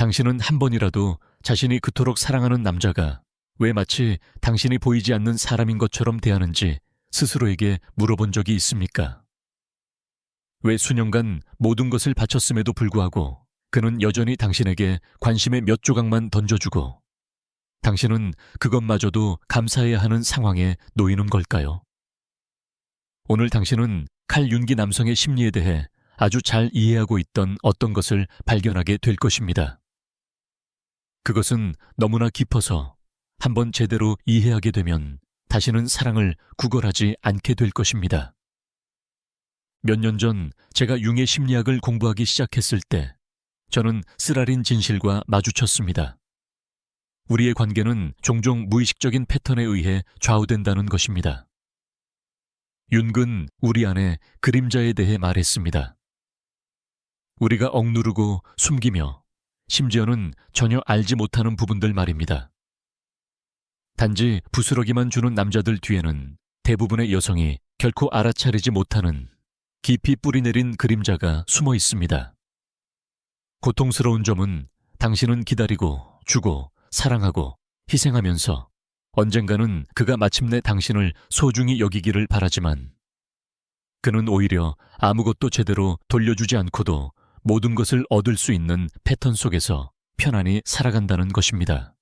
당신은 한 번이라도 자신이 그토록 사랑하는 남자가 왜 마치 당신이 보이지 않는 사람인 것처럼 대하는지 스스로에게 물어본 적이 있습니까? 왜 수년간 모든 것을 바쳤음에도 불구하고 그는 여전히 당신에게 관심의 몇 조각만 던져주고 당신은 그것마저도 감사해야 하는 상황에 놓이는 걸까요? 오늘 당신은 칼 윤기 남성의 심리에 대해 아주 잘 이해하고 있던 어떤 것을 발견하게 될 것입니다. 그것은 너무나 깊어서 한번 제대로 이해하게 되면 다시는 사랑을 구걸하지 않게 될 것입니다. 몇 년 전 제가 융의 심리학을 공부하기 시작했을 때 저는 쓰라린 진실과 마주쳤습니다. 우리의 관계는 종종 무의식적인 패턴에 의해 좌우된다는 것입니다. 윤은 우리 안에 그림자에 대해 말했습니다. 우리가 억누르고 숨기며 심지어는 전혀 알지 못하는 부분들 말입니다. 단지 부스러기만 주는 남자들 뒤에는 대부분의 여성이 결코 알아차리지 못하는 깊이 뿌리내린 그림자가 숨어 있습니다. 고통스러운 점은 당신은 기다리고 주고 사랑하고 희생하면서 언젠가는 그가 마침내 당신을 소중히 여기기를 바라지만 그는 오히려 아무것도 제대로 돌려주지 않고도 모든 것을 얻을 수 있는 패턴 속에서 편안히 살아간다는 것입니다.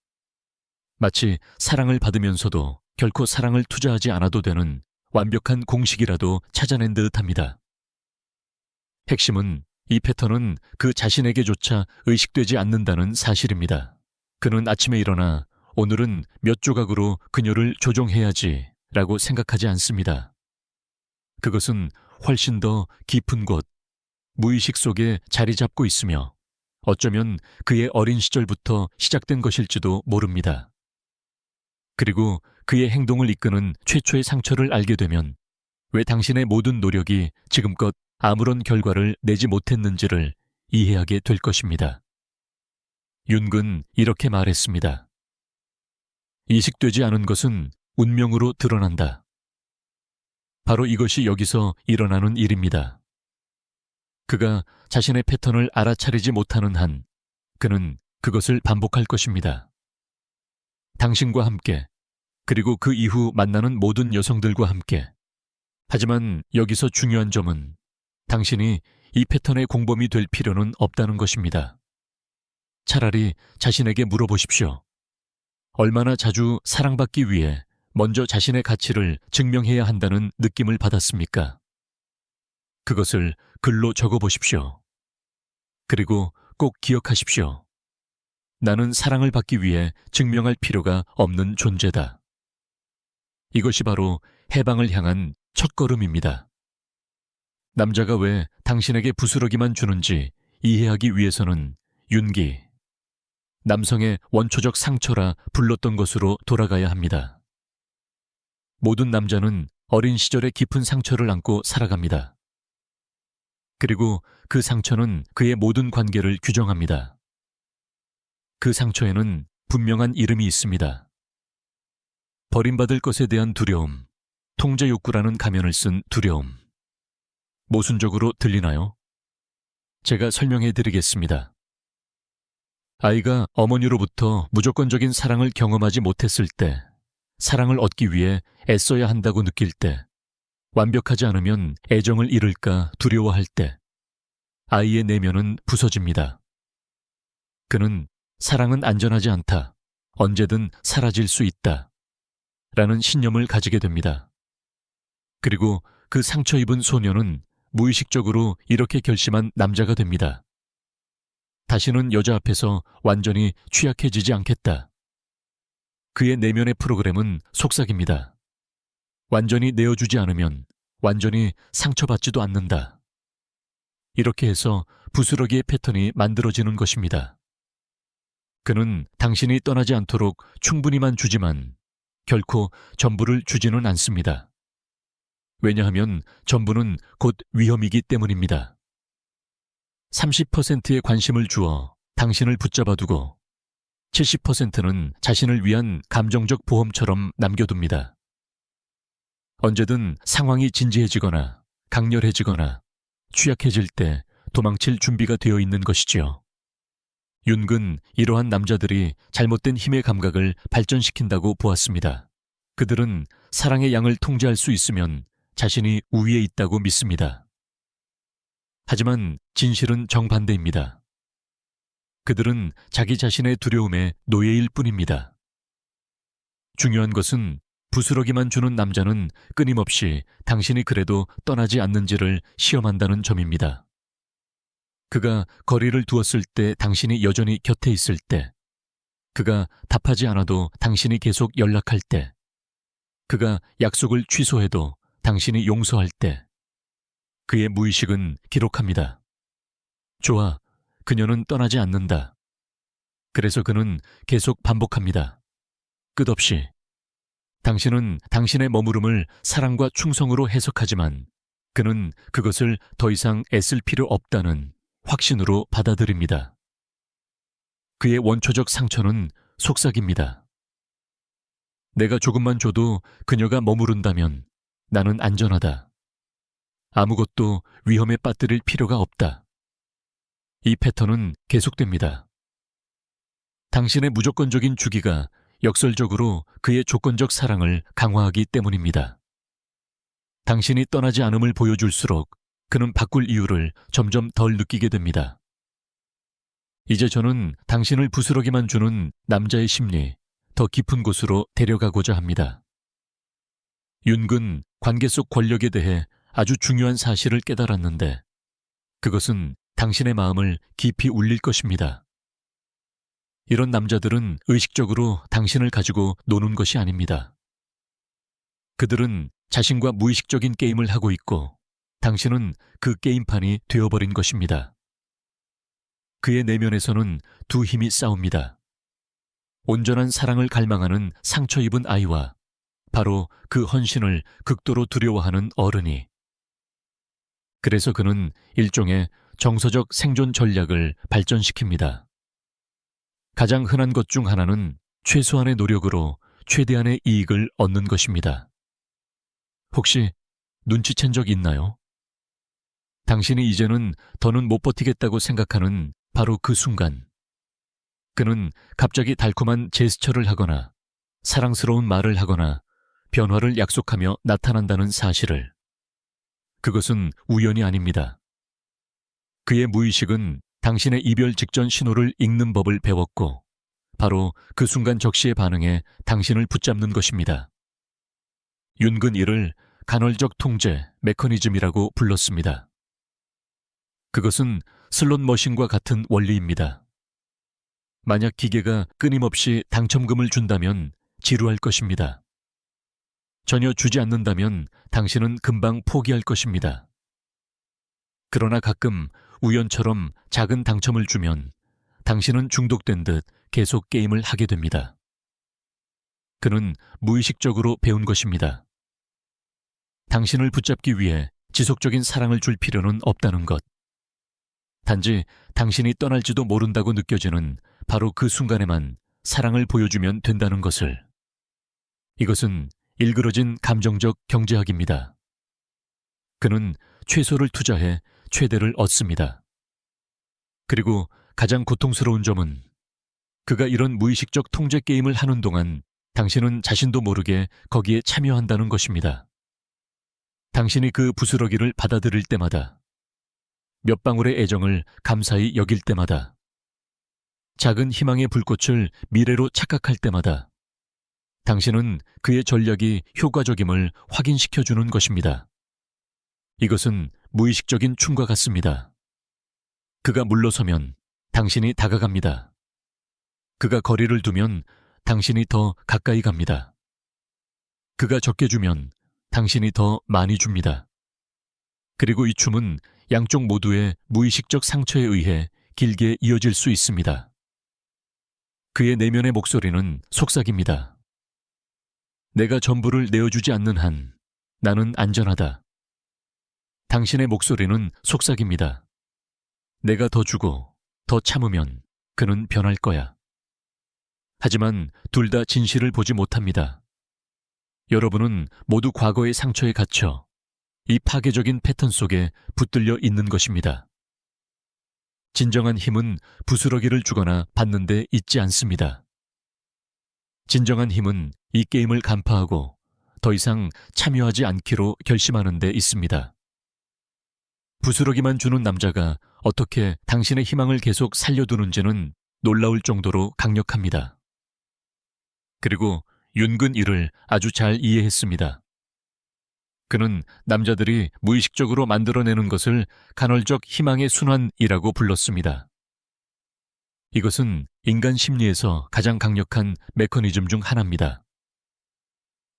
마치 사랑을 받으면서도 결코 사랑을 투자하지 않아도 되는 완벽한 공식이라도 찾아낸 듯합니다. 핵심은 이 패턴은 그 자신에게조차 의식되지 않는다는 사실입니다. 그는 아침에 일어나 오늘은 몇 조각으로 그녀를 조종해야지 라고 생각하지 않습니다. 그것은 훨씬 더 깊은 곳, 무의식 속에 자리 잡고 있으며 어쩌면 그의 어린 시절부터 시작된 것일지도 모릅니다. 그리고 그의 행동을 이끄는 최초의 상처를 알게 되면 왜 당신의 모든 노력이 지금껏 아무런 결과를 내지 못했는지를 이해하게 될 것입니다. 윤은 이렇게 말했습니다. 이식되지 않은 것은 운명으로 드러난다. 바로 이것이 여기서 일어나는 일입니다. 그가 자신의 패턴을 알아차리지 못하는 한 그는 그것을 반복할 것입니다. 당신과 함께 그리고 그 이후 만나는 모든 여성들과 함께. 하지만 여기서 중요한 점은 당신이 이 패턴의 공범이 될 필요는 없다는 것입니다. 차라리 자신에게 물어보십시오. 얼마나 자주 사랑받기 위해 먼저 자신의 가치를 증명해야 한다는 느낌을 받았습니까? 그것을 글로 적어보십시오. 그리고 꼭 기억하십시오. 나는 사랑을 받기 위해 증명할 필요가 없는 존재다. 이것이 바로 해방을 향한 첫걸음입니다. 남자가 왜 당신에게 부스러기만 주는지 이해하기 위해서는 윤기, 남성의 원초적 상처라 불렀던 것으로 돌아가야 합니다. 모든 남자는 어린 시절의 깊은 상처를 안고 살아갑니다. 그리고 그 상처는 그의 모든 관계를 규정합니다. 그 상처에는 분명한 이름이 있습니다. 버림받을 것에 대한 두려움, 통제 욕구라는 가면을 쓴 두려움. 모순적으로 들리나요? 제가 설명해 드리겠습니다. 아이가 어머니로부터 무조건적인 사랑을 경험하지 못했을 때, 사랑을 얻기 위해 애써야 한다고 느낄 때, 완벽하지 않으면 애정을 잃을까 두려워할 때, 아이의 내면은 부서집니다. 그는 사랑은 안전하지 않다, 언제든 사라질 수 있다, 라는 신념을 가지게 됩니다. 그리고 그 상처 입은 소녀는 무의식적으로 이렇게 결심한 남자가 됩니다. 다시는 여자 앞에서 완전히 취약해지지 않겠다. 그의 내면의 프로그램은 속삭입니다. 완전히 내어주지 않으면 완전히 상처받지도 않는다. 이렇게 해서 부스러기의 패턴이 만들어지는 것입니다. 그는 당신이 떠나지 않도록 충분히만 주지만 결코 전부를 주지는 않습니다. 왜냐하면 전부는 곧 위험이기 때문입니다. 30%의 관심을 주어 당신을 붙잡아 두고 70%는 자신을 위한 감정적 보험처럼 남겨둡니다. 언제든 상황이 진지해지거나 강렬해지거나 취약해질 때 도망칠 준비가 되어 있는 것이지요. 윤근 이러한 남자들이 잘못된 힘의 감각을 발전시킨다고 보았습니다. 그들은 사랑의 양을 통제할 수 있으면 자신이 우위에 있다고 믿습니다. 하지만 진실은 정반대입니다. 그들은 자기 자신의 두려움의 노예일 뿐입니다. 중요한 것은 부스러기만 주는 남자는 끊임없이 당신이 그래도 떠나지 않는지를 시험한다는 점입니다. 그가 거리를 두었을 때 당신이 여전히 곁에 있을 때, 그가 답하지 않아도 당신이 계속 연락할 때, 그가 약속을 취소해도 당신이 용서할 때, 그의 무의식은 기록합니다. 좋아, 그녀는 떠나지 않는다. 그래서 그는 계속 반복합니다. 끝없이. 당신은 당신의 머무름을 사랑과 충성으로 해석하지만 그는 그것을 더 이상 애쓸 필요 없다는 확신으로 받아들입니다. 그의 원초적 상처는 속삭입니다. 내가 조금만 줘도 그녀가 머무른다면 나는 안전하다. 아무것도 위험에 빠뜨릴 필요가 없다. 이 패턴은 계속됩니다. 당신의 무조건적인 주기가 역설적으로 그의 조건적 사랑을 강화하기 때문입니다. 당신이 떠나지 않음을 보여줄수록 그는 바꿀 이유를 점점 덜 느끼게 됩니다. 이제 저는 당신을 부스러기만 주는 남자의 심리, 더 깊은 곳으로 데려가고자 합니다. 윤근 관계 속 권력에 대해 아주 중요한 사실을 깨달았는데 그것은 당신의 마음을 깊이 울릴 것입니다. 이런 남자들은 의식적으로 당신을 가지고 노는 것이 아닙니다. 그들은 자신과 무의식적인 게임을 하고 있고 당신은 그 게임판이 되어버린 것입니다. 그의 내면에서는 두 힘이 싸웁니다. 온전한 사랑을 갈망하는 상처 입은 아이와 바로 그 헌신을 극도로 두려워하는 어른이. 그래서 그는 일종의 정서적 생존 전략을 발전시킵니다. 가장 흔한 것 중 하나는 최소한의 노력으로 최대한의 이익을 얻는 것입니다. 혹시 눈치챈 적 있나요? 당신이 이제는 더는 못 버티겠다고 생각하는 바로 그 순간, 그는 갑자기 달콤한 제스처를 하거나 사랑스러운 말을 하거나 변화를 약속하며 나타난다는 사실을. 그것은 우연이 아닙니다. 그의 무의식은 당신의 이별 직전 신호를 읽는 법을 배웠고 바로 그 순간 적시의 반응에 당신을 붙잡는 것입니다. 윤근 이를 간헐적 통제 메커니즘이라고 불렀습니다. 그것은 슬롯머신과 같은 원리입니다. 만약 기계가 끊임없이 당첨금을 준다면 지루할 것입니다. 전혀 주지 않는다면 당신은 금방 포기할 것입니다. 그러나 가끔 우연처럼 작은 당첨을 주면 당신은 중독된 듯 계속 게임을 하게 됩니다. 그는 무의식적으로 배운 것입니다. 당신을 붙잡기 위해 지속적인 사랑을 줄 필요는 없다는 것. 단지 당신이 떠날지도 모른다고 느껴지는 바로 그 순간에만 사랑을 보여주면 된다는 것을. 이것은 일그러진 감정적 경제학입니다. 그는 최소를 투자해 최대를 얻습니다. 그리고 가장 고통스러운 점은 그가 이런 무의식적 통제 게임을 하는 동안 당신은 자신도 모르게 거기에 참여한다는 것입니다. 당신이 그 부스러기를 받아들일 때마다, 몇 방울의 애정을 감사히 여길 때마다, 작은 희망의 불꽃을 미래로 착각할 때마다 당신은 그의 전략이 효과적임을 확인시켜주는 것입니다. 이것은 무의식적인 춤과 같습니다. 그가 물러서면 당신이 다가갑니다. 그가 거리를 두면 당신이 더 가까이 갑니다. 그가 적게 주면 당신이 더 많이 줍니다. 그리고 이 춤은 양쪽 모두의 무의식적 상처에 의해 길게 이어질 수 있습니다. 그의 내면의 목소리는 속삭입니다. 내가 전부를 내어주지 않는 한 나는 안전하다. 당신의 목소리는 속삭입니다. 내가 더 주고 더 참으면 그는 변할 거야. 하지만 둘 다 진실을 보지 못합니다. 여러분은 모두 과거의 상처에 갇혀 이 파괴적인 패턴 속에 붙들려 있는 것입니다. 진정한 힘은 부스러기를 주거나 받는 데 있지 않습니다. 진정한 힘은 이 게임을 간파하고 더 이상 참여하지 않기로 결심하는 데 있습니다. 부스러기만 주는 남자가 어떻게 당신의 희망을 계속 살려두는지는 놀라울 정도로 강력합니다. 그리고 윤근 이를 아주 잘 이해했습니다. 그는 남자들이 무의식적으로 만들어내는 것을 간헐적 희망의 순환이라고 불렀습니다. 이것은 인간 심리에서 가장 강력한 메커니즘 중 하나입니다.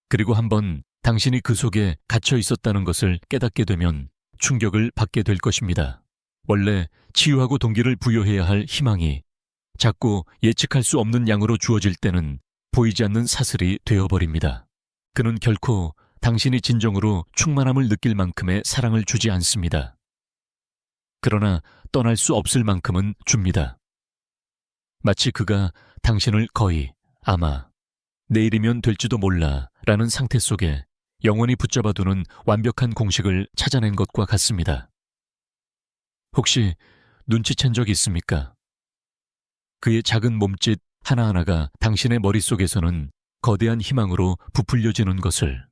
그리고 한번 당신이 그 속에 갇혀 있었다는 것을 깨닫게 되면 충격을 받게 될 것입니다. 원래 치유하고 동기를 부여해야 할 희망이 자꾸 예측할 수 없는 양으로 주어질 때는 보이지 않는 사슬이 되어버립니다. 그는 결코 당신이 진정으로 충만함을 느낄 만큼의 사랑을 주지 않습니다. 그러나 떠날 수 없을 만큼은 줍니다. 마치 그가 당신을 거의 아마 내일이면 될지도 몰라 라는 상태 속에 영원히 붙잡아두는 완벽한 공식을 찾아낸 것과 같습니다. 혹시 눈치챈 적 있습니까? 그의 작은 몸짓 하나하나가 당신의 머릿속에서는 거대한 희망으로 부풀려지는 것을.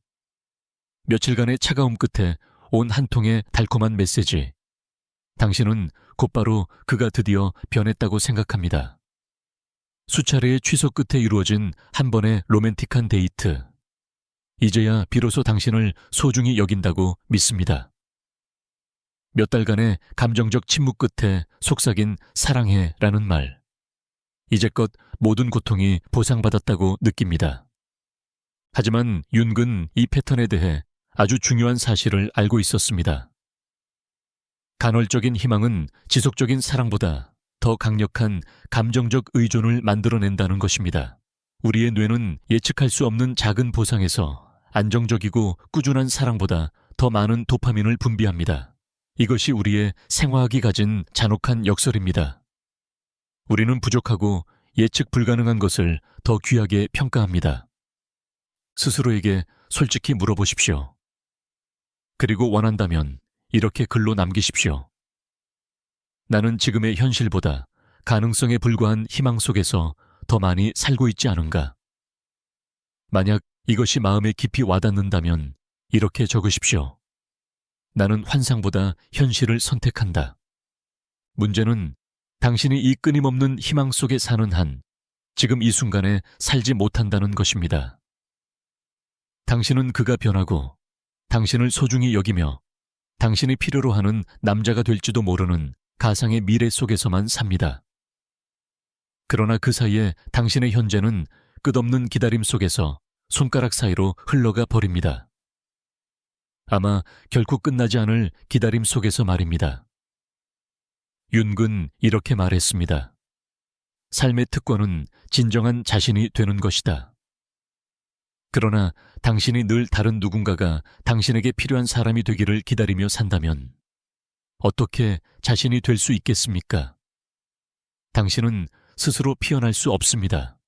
며칠간의 차가움 끝에 온 한 통의 달콤한 메시지. 당신은 곧바로 그가 드디어 변했다고 생각합니다. 수차례의 취소 끝에 이루어진 한 번의 로맨틱한 데이트. 이제야 비로소 당신을 소중히 여긴다고 믿습니다. 몇 달간의 감정적 침묵 끝에 속삭인 사랑해라는 말. 이제껏 모든 고통이 보상받았다고 느낍니다. 하지만 윤근 이 패턴에 대해 아주 중요한 사실을 알고 있었습니다. 간헐적인 희망은 지속적인 사랑보다 더 강력한 감정적 의존을 만들어낸다는 것입니다. 우리의 뇌는 예측할 수 없는 작은 보상에서 안정적이고 꾸준한 사랑보다 더 많은 도파민을 분비합니다. 이것이 우리의 생화학이 가진 잔혹한 역설입니다. 우리는 부족하고 예측 불가능한 것을 더 귀하게 평가합니다. 스스로에게 솔직히 물어보십시오. 그리고 원한다면 이렇게 글로 남기십시오. 나는 지금의 현실보다 가능성에 불과한 희망 속에서 더 많이 살고 있지 않은가? 만약 이것이 마음에 깊이 와닿는다면 이렇게 적으십시오. 나는 환상보다 현실을 선택한다. 문제는 당신이 이 끊임없는 희망 속에 사는 한 지금 이 순간에 살지 못한다는 것입니다. 당신은 그가 변하고 당신을 소중히 여기며 당신이 필요로 하는 남자가 될지도 모르는 가상의 미래 속에서만 삽니다. 그러나 그 사이에 당신의 현재는 끝없는 기다림 속에서 손가락 사이로 흘러가 버립니다. 아마 결코 끝나지 않을 기다림 속에서 말입니다. 윤근 이렇게 말했습니다. 삶의 특권은 진정한 자신이 되는 것이다. 그러나 당신이 늘 다른 누군가가 당신에게 필요한 사람이 되기를 기다리며 산다면 어떻게 자신이 될 수 있겠습니까? 당신은 스스로 피어날 수 없습니다.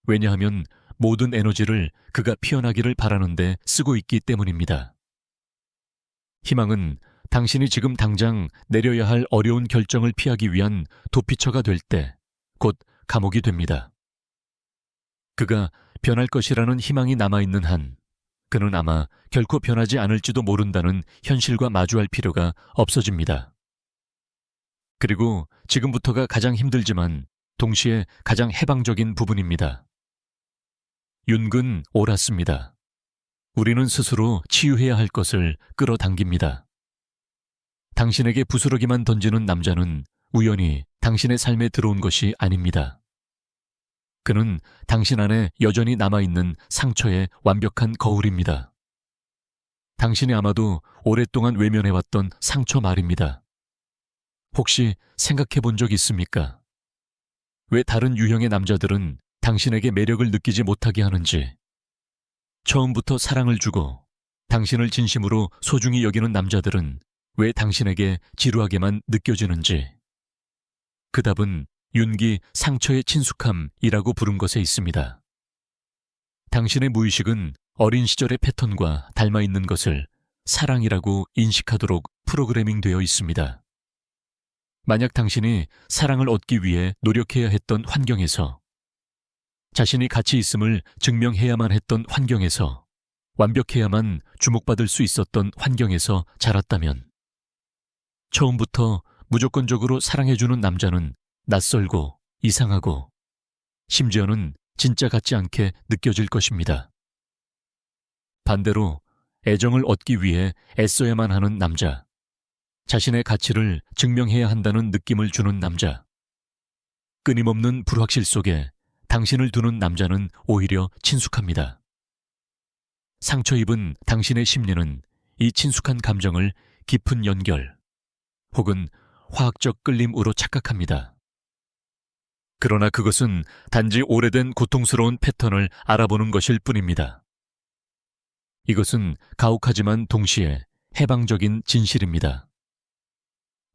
왜냐하면 모든 에너지를 그가 피어나기를 바라는데 쓰고 있기 때문입니다. 희망은 당신이 지금 당장 내려야 할 어려운 결정을 피하기 위한 도피처가 될 때 곧 감옥이 됩니다. 그가 변할 것이라는 희망이 남아있는 한 그는 아마 결코 변하지 않을지도 모른다는 현실과 마주할 필요가 없어집니다. 그리고 지금부터가 가장 힘들지만 동시에 가장 해방적인 부분입니다. 윤근 옳았습니다. 우리는 스스로 치유해야 할 것을 끌어당깁니다. 당신에게 부스러기만 던지는 남자는 우연히 당신의 삶에 들어온 것이 아닙니다. 그는 당신 안에 여전히 남아있는 상처의 완벽한 거울입니다. 당신이 아마도 오랫동안 외면해왔던 상처 말입니다. 혹시 생각해 본 적 있습니까? 왜 다른 유형의 남자들은 당신에게 매력을 느끼지 못하게 하는지, 처음부터 사랑을 주고 당신을 진심으로 소중히 여기는 남자들은 왜 당신에게 지루하게만 느껴지는지, 그 답은 윤기 상처의 친숙함이라고 부른 것에 있습니다. 당신의 무의식은 어린 시절의 패턴과 닮아있는 것을 사랑이라고 인식하도록 프로그래밍 되어 있습니다. 만약 당신이 사랑을 얻기 위해 노력해야 했던 환경에서, 자신이 가치 있음을 증명해야만 했던 환경에서, 완벽해야만 주목받을 수 있었던 환경에서 자랐다면, 처음부터 무조건적으로 사랑해주는 남자는 낯설고 이상하고 심지어는 진짜 같지 않게 느껴질 것입니다. 반대로 애정을 얻기 위해 애써야만 하는 남자, 자신의 가치를 증명해야 한다는 느낌을 주는 남자, 끊임없는 불확실 속에 당신을 두는 남자는 오히려 친숙합니다. 상처 입은 당신의 심리는 이 친숙한 감정을 깊은 연결 혹은 화학적 끌림으로 착각합니다. 그러나 그것은 단지 오래된 고통스러운 패턴을 알아보는 것일 뿐입니다. 이것은 가혹하지만 동시에 해방적인 진실입니다.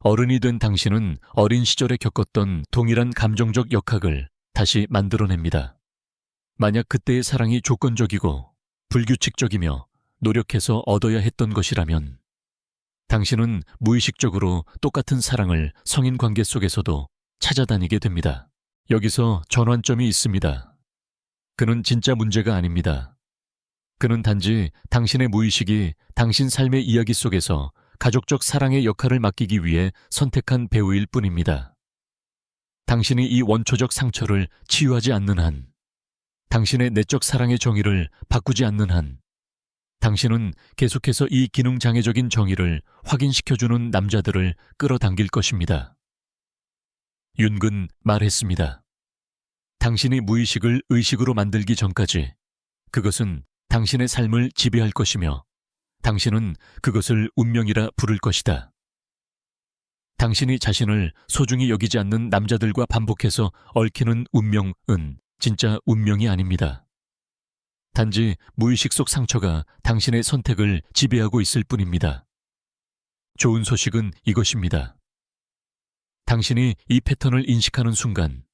어른이 된 당신은 어린 시절에 겪었던 동일한 감정적 역학을 다시 만들어냅니다. 만약 그때의 사랑이 조건적이고 불규칙적이며 노력해서 얻어야 했던 것이라면 당신은 무의식적으로 똑같은 사랑을 성인 관계 속에서도 찾아다니게 됩니다. 여기서 전환점이 있습니다. 그는 진짜 문제가 아닙니다. 그는 단지 당신의 무의식이 당신 삶의 이야기 속에서 가족적 사랑의 역할을 맡기기 위해 선택한 배우일 뿐입니다. 당신이 이 원초적 상처를 치유하지 않는 한, 당신의 내적 사랑의 정의를 바꾸지 않는 한, 당신은 계속해서 이 기능장애적인 정의를 확인시켜주는 남자들을 끌어당길 것입니다. 윤근 말했습니다. 당신이 무의식을 의식으로 만들기 전까지 그것은 당신의 삶을 지배할 것이며 당신은 그것을 운명이라 부를 것이다. 당신이 자신을 소중히 여기지 않는 남자들과 반복해서 얽히는 운명은 진짜 운명이 아닙니다. 단지 무의식 속 상처가 당신의 선택을 지배하고 있을 뿐입니다. 좋은 소식은 이것입니다. 당신이 이 패턴을 인식하는 순간,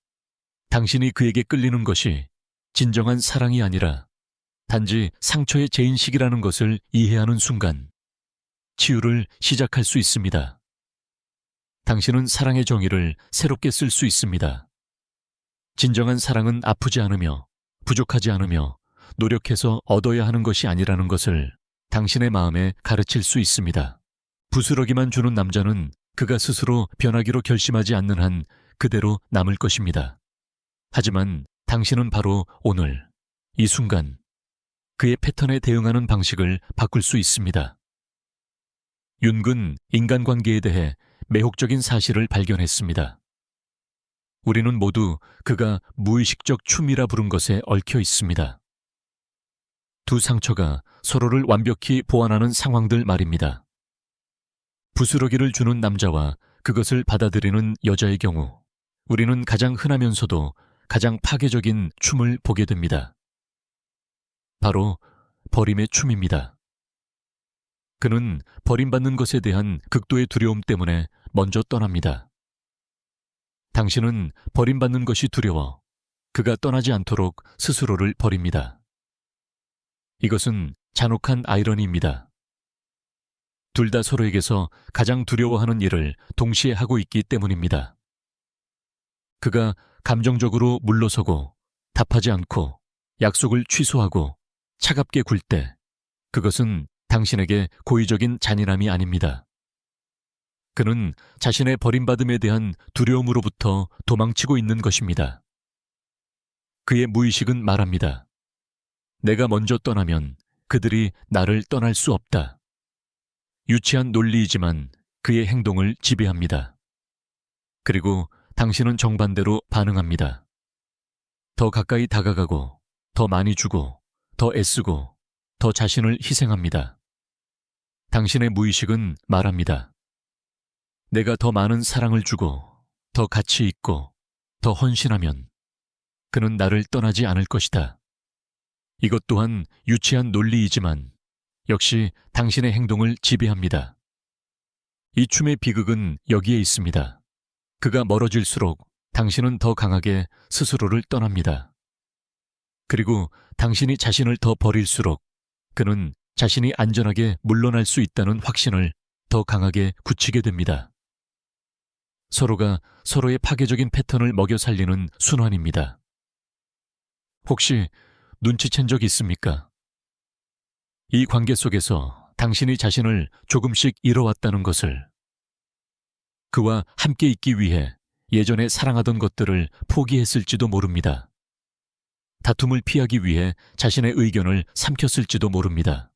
당신이 그에게 끌리는 것이 진정한 사랑이 아니라 단지 상처의 재인식이라는 것을 이해하는 순간, 치유를 시작할 수 있습니다. 당신은 사랑의 정의를 새롭게 쓸 수 있습니다. 진정한 사랑은 아프지 않으며, 부족하지 않으며, 노력해서 얻어야 하는 것이 아니라는 것을 당신의 마음에 가르칠 수 있습니다. 부스러기만 주는 남자는 그가 스스로 변하기로 결심하지 않는 한 그대로 남을 것입니다. 하지만 당신은 바로 오늘, 이 순간, 그의 패턴에 대응하는 방식을 바꿀 수 있습니다. 윤근 인간관계에 대해 매혹적인 사실을 발견했습니다. 우리는 모두 그가 무의식적 춤이라 부른 것에 얽혀 있습니다. 두 상처가 서로를 완벽히 보완하는 상황들 말입니다. 부스러기를 주는 남자와 그것을 받아들이는 여자의 경우 우리는 가장 흔하면서도 가장 파괴적인 춤을 보게 됩니다. 바로 버림의 춤입니다. 그는 버림받는 것에 대한 극도의 두려움 때문에 먼저 떠납니다. 당신은 버림받는 것이 두려워 그가 떠나지 않도록 스스로를 버립니다. 이것은 잔혹한 아이러니입니다. 둘 다 서로에게서 가장 두려워하는 일을 동시에 하고 있기 때문입니다. 그가 감정적으로 물러서고 답하지 않고 약속을 취소하고 차갑게 굴 때 그것은 당신에게 고의적인 잔인함이 아닙니다. 그는 자신의 버림받음에 대한 두려움으로부터 도망치고 있는 것입니다. 그의 무의식은 말합니다. 내가 먼저 떠나면 그들이 나를 떠날 수 없다. 유치한 논리이지만 그의 행동을 지배합니다. 그리고 당신은 정반대로 반응합니다. 더 가까이 다가가고, 더 많이 주고, 더 애쓰고, 더 자신을 희생합니다. 당신의 무의식은 말합니다. 내가 더 많은 사랑을 주고, 더 가치 있고, 더 헌신하면 그는 나를 떠나지 않을 것이다. 이것 또한 유치한 논리이지만 역시 당신의 행동을 지배합니다. 이 춤의 비극은 여기에 있습니다. 그가 멀어질수록 당신은 더 강하게 스스로를 떠납니다. 그리고 당신이 자신을 더 버릴수록 그는 자신이 안전하게 물러날 수 있다는 확신을 더 강하게 굳히게 됩니다. 서로가 서로의 파괴적인 패턴을 먹여 살리는 순환입니다. 혹시 눈치챈 적 있습니까? 이 관계 속에서 당신이 자신을 조금씩 잃어왔다는 것을, 그와 함께 있기 위해 예전에 사랑하던 것들을 포기했을지도 모릅니다. 다툼을 피하기 위해 자신의 의견을 삼켰을지도 모릅니다.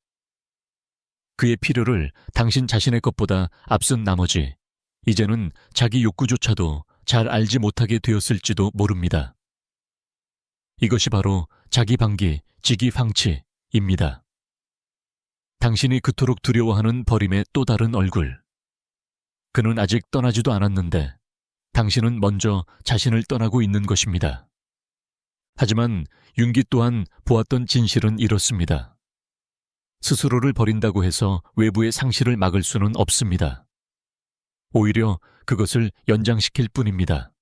그의 필요를 당신 자신의 것보다 앞선 나머지 이제는 자기 욕구조차도 잘 알지 못하게 되었을지도 모릅니다. 이것이 바로 자기방기, 지기방치입니다. 당신이 그토록 두려워하는 버림의 또 다른 얼굴. 그는 아직 떠나지도 않았는데 당신은 먼저 자신을 떠나고 있는 것입니다. 하지만 윤기 또한 보았던 진실은 이렇습니다. 스스로를 버린다고 해서 외부의 상실을 막을 수는 없습니다. 오히려 그것을 연장시킬 뿐입니다.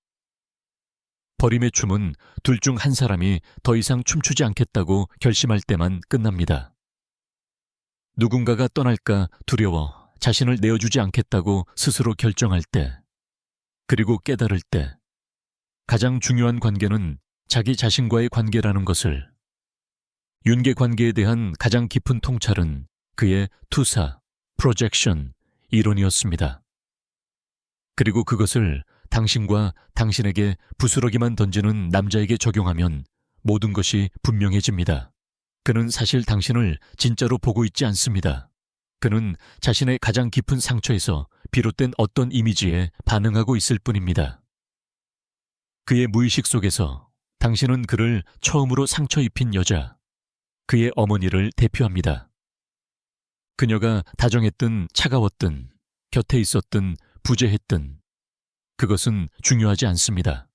버림의 춤은 둘 중 한 사람이 더 이상 춤추지 않겠다고 결심할 때만 끝납니다. 누군가가 떠날까 두려워 자신을 내어주지 않겠다고 스스로 결정할 때, 그리고 깨달을 때, 가장 중요한 관계는 자기 자신과의 관계라는 것을, 윤계 관계에 대한 가장 깊은 통찰은 그의 투사, 프로젝션, 이론이었습니다. 그리고 그것을 당신과 당신에게 부스러기만 던지는 남자에게 적용하면 모든 것이 분명해집니다. 그는 사실 당신을 진짜로 보고 있지 않습니다. 그는 자신의 가장 깊은 상처에서 비롯된 어떤 이미지에 반응하고 있을 뿐입니다. 그의 무의식 속에서 당신은 그를 처음으로 상처 입힌 여자, 그의 어머니를 대표합니다. 그녀가 다정했든 차가웠든 곁에 있었든 부재했든 그것은 중요하지 않습니다.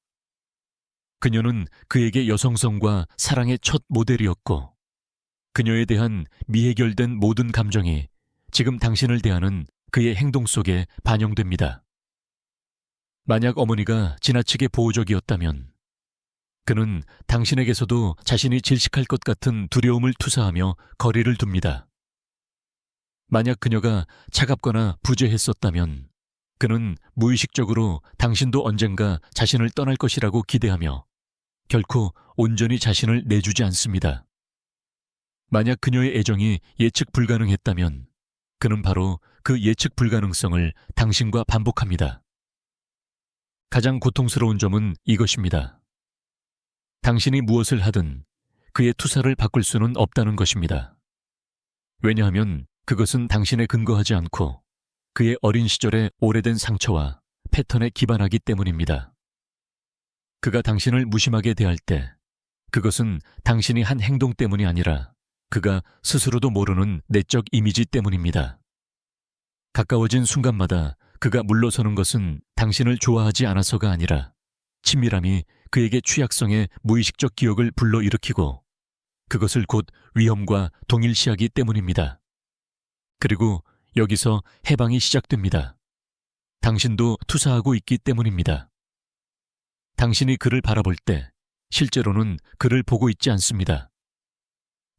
그녀는 그에게 여성성과 사랑의 첫 모델이었고, 그녀에 대한 미해결된 모든 감정이 지금 당신을 대하는 그의 행동 속에 반영됩니다. 만약 어머니가 지나치게 보호적이었다면 그는 당신에게서도 자신이 질식할 것 같은 두려움을 투사하며 거리를 둡니다. 만약 그녀가 차갑거나 부재했었다면 그는 무의식적으로 당신도 언젠가 자신을 떠날 것이라고 기대하며 결코 온전히 자신을 내주지 않습니다. 만약 그녀의 애정이 예측 불가능했다면 그는 바로 그 예측 불가능성을 당신과 반복합니다. 가장 고통스러운 점은 이것입니다. 당신이 무엇을 하든 그의 투사를 바꿀 수는 없다는 것입니다. 왜냐하면 그것은 당신에 근거하지 않고 그의 어린 시절의 오래된 상처와 패턴에 기반하기 때문입니다. 그가 당신을 무심하게 대할 때 그것은 당신이 한 행동 때문이 아니라 그가 스스로도 모르는 내적 이미지 때문입니다. 가까워진 순간마다 그가 물러서는 것은 당신을 좋아하지 않아서가 아니라 친밀함이 그에게 취약성의 무의식적 기억을 불러일으키고 그것을 곧 위험과 동일시하기 때문입니다. 그리고 여기서 해방이 시작됩니다. 당신도 투사하고 있기 때문입니다. 당신이 그를 바라볼 때 실제로는 그를 보고 있지 않습니다.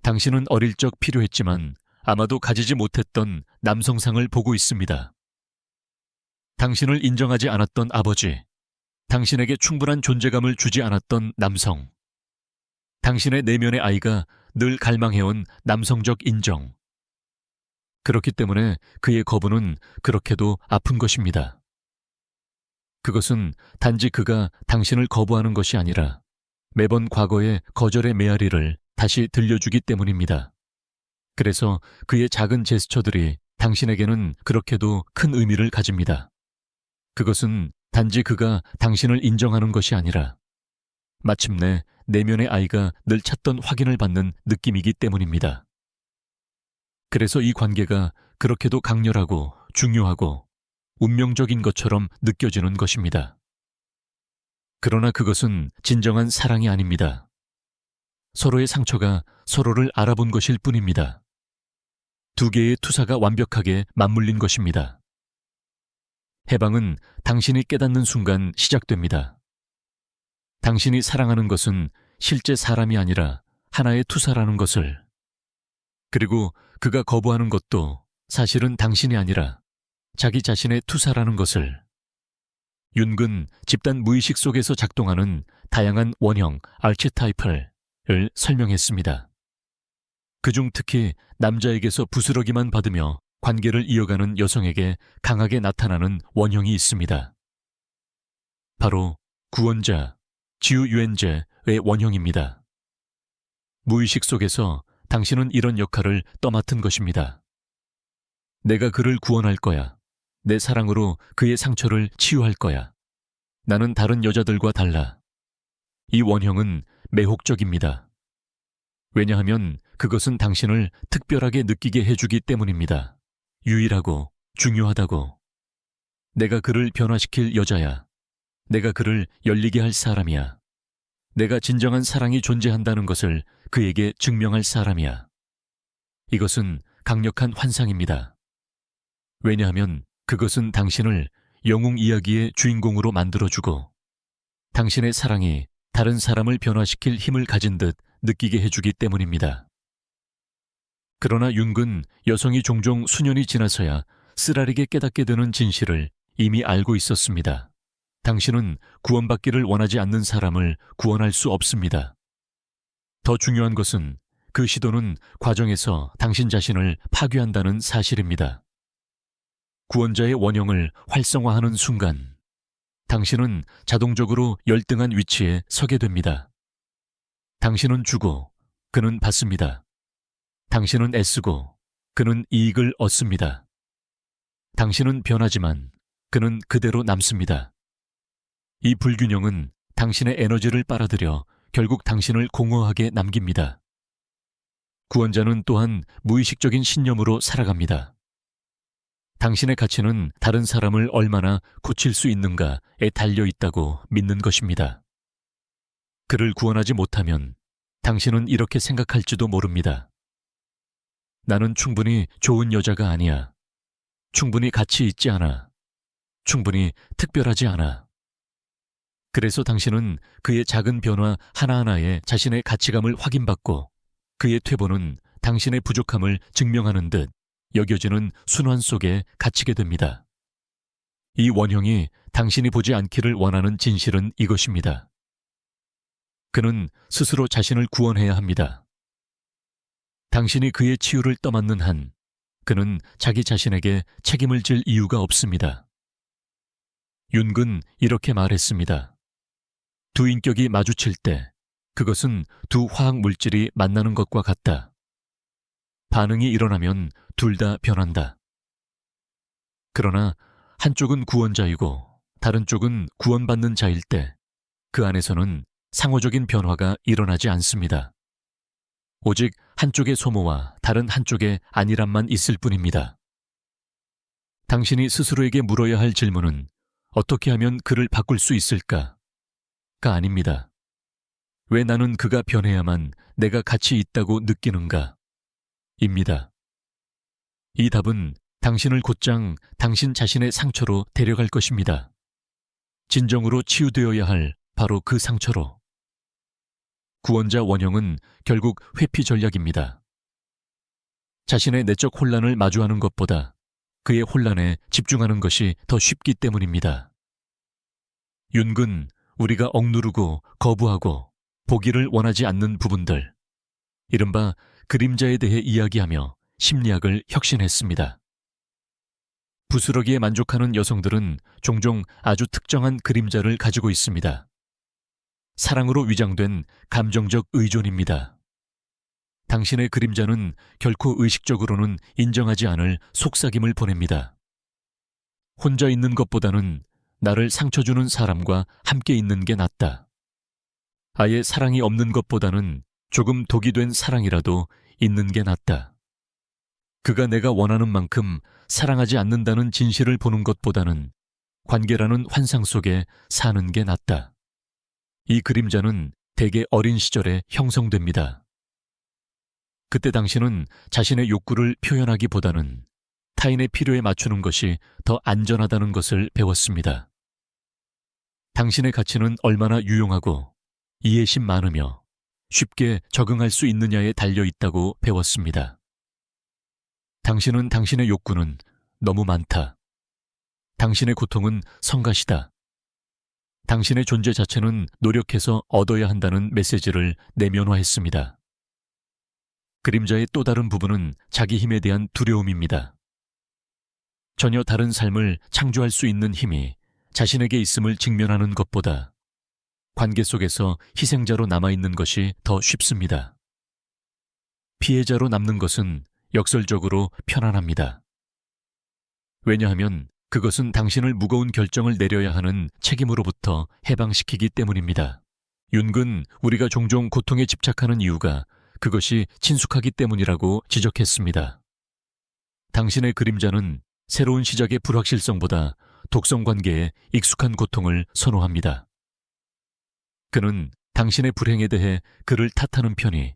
당신은 어릴 적 필요했지만 아마도 가지지 못했던 남성상을 보고 있습니다. 당신을 인정하지 않았던 아버지, 당신에게 충분한 존재감을 주지 않았던 남성, 당신의 내면의 아이가 늘 갈망해온 남성적 인정. 그렇기 때문에 그의 거부는 그렇게도 아픈 것입니다. 그것은 단지 그가 당신을 거부하는 것이 아니라 매번 과거의 거절의 메아리를 다시 들려주기 때문입니다. 그래서 그의 작은 제스처들이 당신에게는 그렇게도 큰 의미를 가집니다. 그것은 단지 그가 당신을 인정하는 것이 아니라 마침내 내면의 아이가 늘 찾던 확인을 받는 느낌이기 때문입니다. 그래서 이 관계가 그렇게도 강렬하고 중요하고 운명적인 것처럼 느껴지는 것입니다. 그러나 그것은 진정한 사랑이 아닙니다. 서로의 상처가 서로를 알아본 것일 뿐입니다. 두 개의 투사가 완벽하게 맞물린 것입니다. 해방은 당신이 깨닫는 순간 시작됩니다. 당신이 사랑하는 것은 실제 사람이 아니라 하나의 투사라는 것을, 그리고 그가 거부하는 것도 사실은 당신이 아니라 자기 자신의 투사라는 것을, 윤근 집단 무의식 속에서 작동하는 다양한 원형, 아르체타입을 설명했습니다. 그중 특히 남자에게서 부스러기만 받으며 관계를 이어가는 여성에게 강하게 나타나는 원형이 있습니다. 바로 구원자, 지우유엔제의 원형입니다. 무의식 속에서 당신은 이런 역할을 떠맡은 것입니다. 내가 그를 구원할 거야. 내 사랑으로 그의 상처를 치유할 거야. 나는 다른 여자들과 달라. 이 원형은 매혹적입니다. 왜냐하면 그것은 당신을 특별하게 느끼게 해주기 때문입니다. 유일하고 중요하다고. 내가 그를 변화시킬 여자야. 내가 그를 열리게 할 사람이야. 내가 진정한 사랑이 존재한다는 것을 그에게 증명할 사람이야. 이것은 강력한 환상입니다. 왜냐하면 그것은 당신을 영웅 이야기의 주인공으로 만들어주고 당신의 사랑이 다른 사람을 변화시킬 힘을 가진 듯 느끼게 해주기 때문입니다. 그러나 윤근 여성이 종종 수년이 지나서야 쓰라리게 깨닫게 되는 진실을 이미 알고 있었습니다. 당신은 구원받기를 원하지 않는 사람을 구원할 수 없습니다. 더 중요한 것은 그 시도는 과정에서 당신 자신을 파괴한다는 사실입니다. 구원자의 원형을 활성화하는 순간 당신은 자동적으로 열등한 위치에 서게 됩니다. 당신은 주고 그는 받습니다. 당신은 애쓰고 그는 이익을 얻습니다. 당신은 변하지만 그는 그대로 남습니다. 이 불균형은 당신의 에너지를 빨아들여 결국 당신을 공허하게 남깁니다. 구원자는 또한 무의식적인 신념으로 살아갑니다. 당신의 가치는 다른 사람을 얼마나 고칠 수 있는가에 달려 있다고 믿는 것입니다. 그를 구원하지 못하면 당신은 이렇게 생각할지도 모릅니다. 나는 충분히 좋은 여자가 아니야. 충분히 가치 있지 않아. 충분히 특별하지 않아. 그래서 당신은 그의 작은 변화 하나하나에 자신의 가치감을 확인받고 그의 퇴보는 당신의 부족함을 증명하는 듯 여겨지는 순환 속에 갇히게 됩니다. 이 원형이 당신이 보지 않기를 원하는 진실은 이것입니다. 그는 스스로 자신을 구원해야 합니다. 당신이 그의 치유를 떠맡는 한 그는 자기 자신에게 책임을 질 이유가 없습니다. 윤근 이렇게 말했습니다. 두 인격이 마주칠 때 그것은 두 화학 물질이 만나는 것과 같다. 반응이 일어나면 둘 다 변한다. 그러나 한쪽은 구원자이고 다른 쪽은 구원받는 자일 때 그 안에서는 상호적인 변화가 일어나지 않습니다. 오직 한쪽의 소모와 다른 한쪽의 안일함만 있을 뿐입니다. 당신이 스스로에게 물어야 할 질문은 어떻게 하면 그를 바꿀 수 있을까? 가 아닙니다. 왜 나는 그가 변해야만 내가 가치 있다고 느끼는가? 입니다. 이 답은 당신을 곧장 당신 자신의 상처로 데려갈 것입니다. 진정으로 치유되어야 할 바로 그 상처로. 구원자 원형은 결국 회피 전략입니다. 자신의 내적 혼란을 마주하는 것보다 그의 혼란에 집중하는 것이 더 쉽기 때문입니다. 윤근, 우리가 억누르고 거부하고 보기를 원하지 않는 부분들, 이른바 그림자에 대해 이야기하며 심리학을 혁신했습니다. 부스러기에 만족하는 여성들은 종종 아주 특정한 그림자를 가지고 있습니다. 사랑으로 위장된 감정적 의존입니다. 당신의 그림자는 결코 의식적으로는 인정하지 않을 속삭임을 보냅니다. 혼자 있는 것보다는 나를 상처 주는 사람과 함께 있는 게 낫다. 아예 사랑이 없는 것보다는 조금 독이 된 사랑이라도 있는 게 낫다. 그가 내가 원하는 만큼 사랑하지 않는다는 진실을 보는 것보다는 관계라는 환상 속에 사는 게 낫다. 이 그림자는 대개 어린 시절에 형성됩니다. 그때 당신은 자신의 욕구를 표현하기보다는 타인의 필요에 맞추는 것이 더 안전하다는 것을 배웠습니다. 당신의 가치는 얼마나 유용하고 이해심 많으며 쉽게 적응할 수 있느냐에 달려 있다고 배웠습니다. 당신은 당신의 욕구는 너무 많다. 당신의 고통은 성가시다. 당신의 존재 자체는 노력해서 얻어야 한다는 메시지를 내면화했습니다. 그림자의 또 다른 부분은 자기 힘에 대한 두려움입니다. 전혀 다른 삶을 창조할 수 있는 힘이 자신에게 있음을 직면하는 것보다 관계 속에서 희생자로 남아있는 것이 더 쉽습니다. 피해자로 남는 것은 역설적으로 편안합니다. 왜냐하면 그것은 당신을 무거운 결정을 내려야 하는 책임으로부터 해방시키기 때문입니다. 윤근 우리가 종종 고통에 집착하는 이유가 그것이 친숙하기 때문이라고 지적했습니다. 당신의 그림자는 새로운 시작의 불확실성보다 독성 관계에 익숙한 고통을 선호합니다. 그는 당신의 불행에 대해 그를 탓하는 편이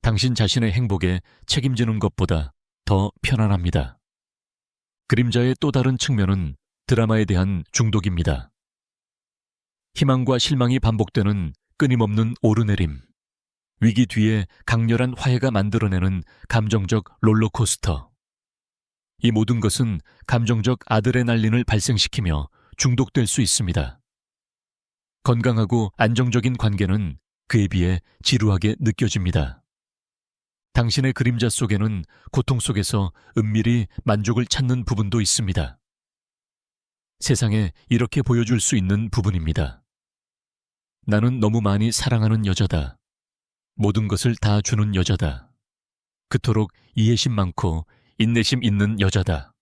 당신 자신의 행복에 책임지는 것보다 더 편안합니다. 그림자의 또 다른 측면은 드라마에 대한 중독입니다. 희망과 실망이 반복되는 끊임없는 오르내림, 위기 뒤에 강렬한 화해가 만들어내는 감정적 롤러코스터. 이 모든 것은 감정적 아드레날린을 발생시키며 중독될 수 있습니다. 건강하고 안정적인 관계는 그에 비해 지루하게 느껴집니다. 당신의 그림자 속에는 고통 속에서 은밀히 만족을 찾는 부분도 있습니다. 세상에 이렇게 보여줄 수 있는 부분입니다. 나는 너무 많이 사랑하는 여자다. 모든 것을 다 주는 여자다. 그토록 이해심 많고 인내심 있는 여자다.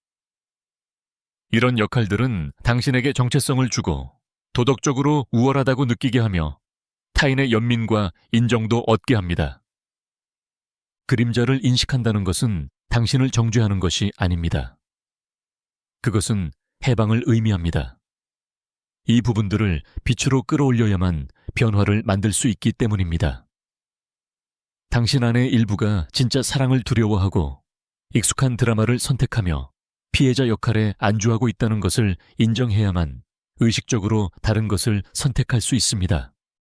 이런 역할들은 당신에게 정체성을 주고 도덕적으로 우월하다고 느끼게 하며 타인의 연민과 인정도 얻게 합니다. 그림자를 인식한다는 것은 당신을 정죄하는 것이 아닙니다. 그것은 해방을 의미합니다. 이 부분들을 빛으로 끌어올려야만 변화를 만들 수 있기 때문입니다. 당신 안의 일부가 진짜 사랑을 두려워하고 익숙한 드라마를 선택하며 피해자 역할에 안주하고 있다는 것을 인정해야만 의식적으로 다른 것을 선택할 수 있습니다.